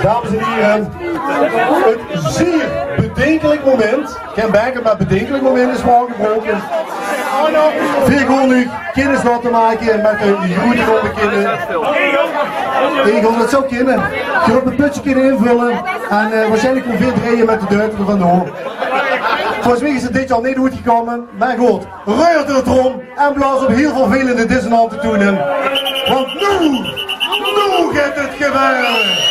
Dames en heren, een zeer bedenkelijk moment, geen bijker, maar bedenkelijk moment is aangebroken. Veel gewoon nu kennis laten maken met de groene onderkinderen. Ik wil het zo kennen. Je wilt een putje kunnen invullen en waarschijnlijk wel veel draaien met de deur er vandoor. Volgens mij is het dit jaar niet goed gekomen, maar goed, reur de trom en blaas op heel vervelende dissonanten tonen. Want nu gaat het gebeuren.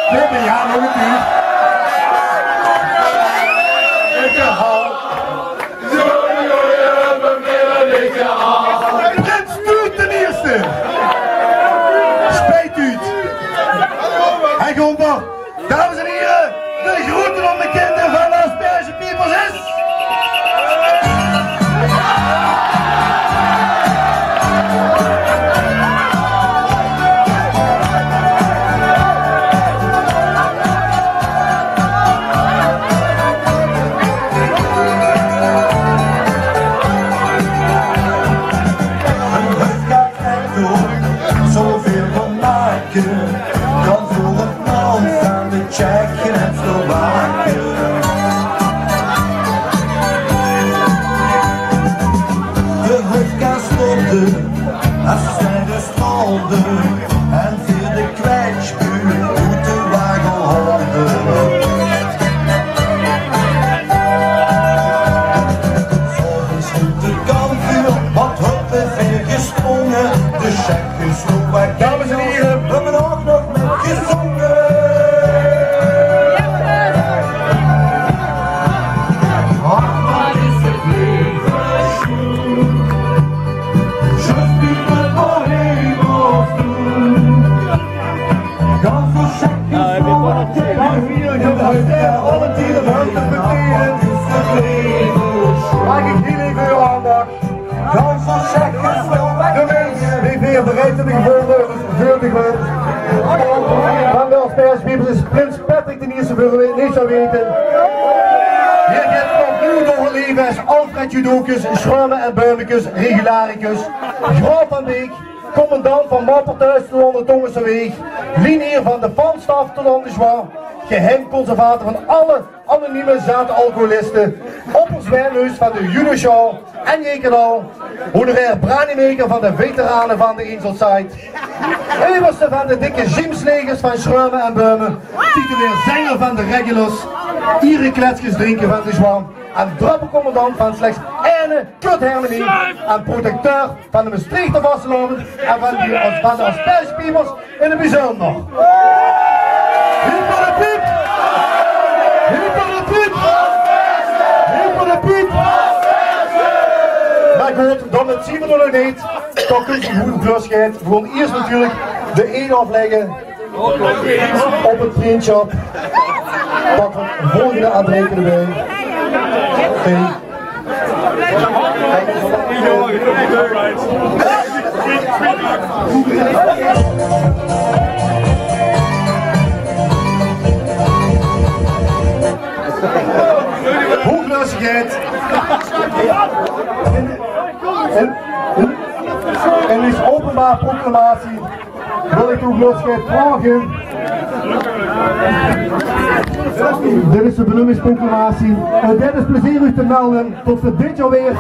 We hebben ja nog een uur. Prins Tuut ten eerste. Spijt u het. Hij komt nog. Dames en heren, de groeten onbekende van de Asperge Peoples is... Zoveel van maken, kan voor het land aan de Tsjechen en Slowaken. De horeca stopte, als zij de stranden en via de kwijtspunt moet de wagen honden. Soms moet de kampvuur, wat hoppen weer gesprongen, de Tsjechen, Slowaken. Dames en heren, we hebben ook nog met gezongen. Wat is het leven schoen? Je spielt het voor hemels doen. Kan voor Tsjechen, Slowaken. alle tijden van te verteren. Maak ik heel even uw aandacht. Kan voor Tsjechen, Slowaken. De mens die weer bereid te gevonden, veel te groot. Van de Asperge Peoples is Prins Patrick de eerste voor niet zou weten. Hier gaat nog nu nog een leven als Alfred Judokus, Schramme en Beumekes, Regularicus, Graaf van Beek, commandant van Mapperthuis tot aan de Tongense Linier van de Vanstaf tot aan de Zwaar, geheim conservator van alle anonieme zaten-alcoholisten, opperswijnhuis van de Judo-show en Jekerdal, honorair branimaker van de veteranen van de Inselside, overste van de dikke gymslegers van Schramme en Beumen, titulair zanger van de Regulars, iedere kletsjes drinken van de Zwaar, en drappencommandant van slechts ene kutharmonie en protecteur van de Maastrichter Vasteloven en van de Asperge Peoples in het bijzonder. Hyper de piep! Hyper de piep! Hyper de piep! Maar goed, dan het zien we nog niet. Toch kun je goed vlugheid. We gaan eerst natuurlijk de eed afleggen op het vriendschap. Pak het volgende aanbreken erbij. Hooglassigheid. En is openbaar proclamatie wil ik hooglassigheid vragen. Dit is de benoemingsproclamatie. Dit is plezier u te melden tot voor dit jaar weer.